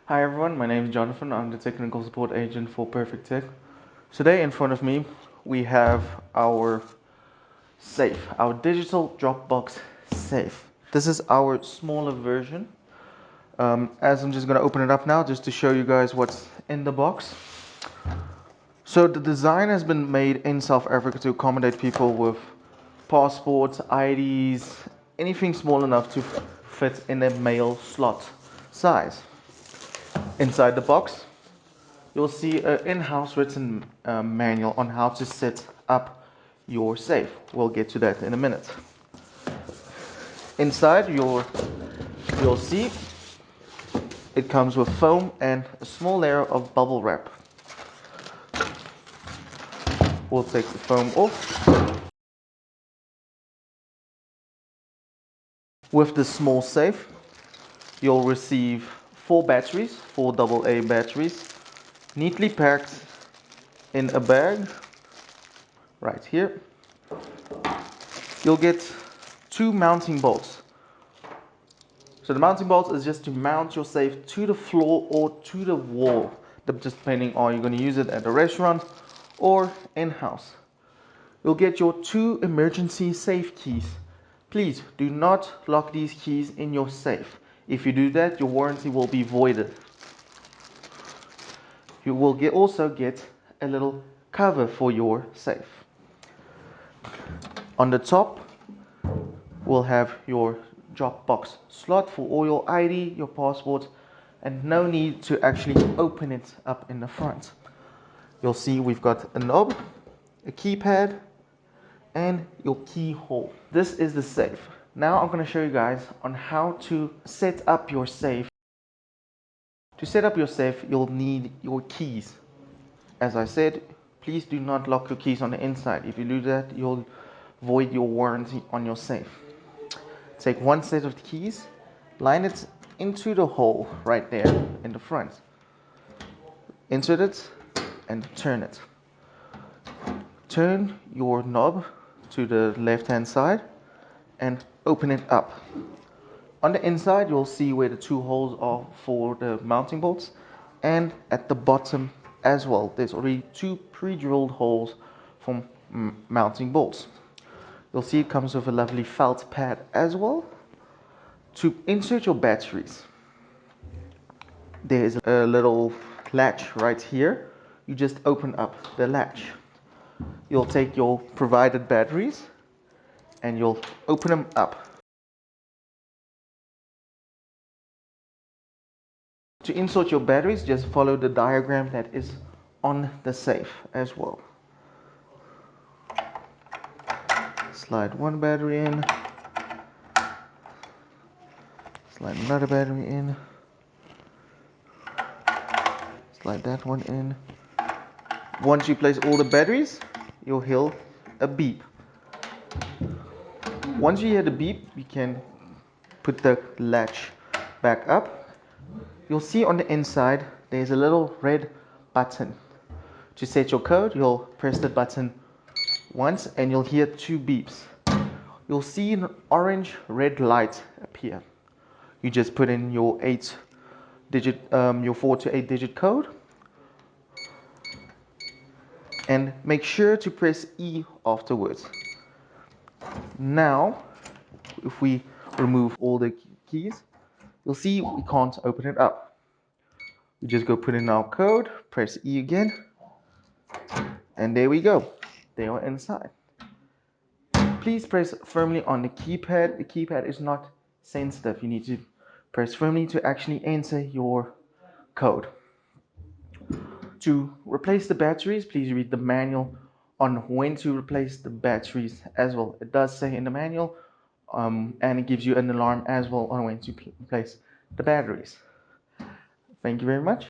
Hi everyone, my name is Jonathan. I'm the technical support agent for Perfect Tech. Today in front of me we have our safe, our digital Dropbox safe. This is our smaller version. As I'm just going to open it up now just to show you guys what's in the box. So the design has been made in South Africa to accommodate people with passports, IDs, anything small enough to fit in a mail slot size. Inside the box you'll see an in-house written manual on how to set up your safe. We'll get to that in a minute. Inside you'll see it comes with foam and a small layer of bubble wrap. We'll take the foam off. With this small safe you'll receive 4 batteries, 4 AA batteries, neatly packed in a bag right here. You'll get 2 mounting bolts. So the mounting bolt is just to mount your safe to the floor or to the wall, just depending on you're going to use it at a restaurant or in-house. You'll get your 2 emergency safe keys. Please do not lock these keys in your safe. If you do that, your warranty will be voided. You will also get a little cover for your safe. On the top, we'll have your Dropbox slot for all your ID, your passport, and no need to actually open it up in the front. You'll see we've got a knob, a keypad, and your keyhole. This is the safe. Now I'm going to show you guys on how to set up your safe. To set up your safe, you'll need your keys. As I said, please do not lock your keys on the inside. If you do that, you'll void your warranty on your safe. Take 1 set of the keys, line it into the hole right there in the front. Insert it and turn it. Turn your knob to the left hand side and open it up. On the inside you'll see where the 2 holes are for the mounting bolts, and at the bottom as well there's already 2 pre-drilled holes for mounting bolts. You'll see it comes with a lovely felt pad as well. To insert your batteries, there is a little latch right here. You just open up the latch. You'll take your provided batteries and you'll open them up. To insert your batteries, just follow the diagram that is on the safe as well. Slide 1 battery in, slide another battery in, slide that one in. Once you place all the batteries, you'll hear a beep. Once you hear the beep, you can put the latch back up. You'll see on the inside there's a little red button. To set your code, you'll press the button once and you'll hear 2 beeps. You'll see an orange red light appear. You just put in your 4 to 8 digit code and make sure to press E afterwards. Now, if we remove all the keys, you'll see we can't open it up. We just go put in our code, press E again, and there we go. They are inside. Please press firmly on the keypad. The keypad is not sensitive. You need to press firmly to actually enter your code. To replace the batteries, please read the manual on when to replace the batteries as well. It does say in the manual, and it gives you an alarm as well on when to replace the batteries. Thank you very much.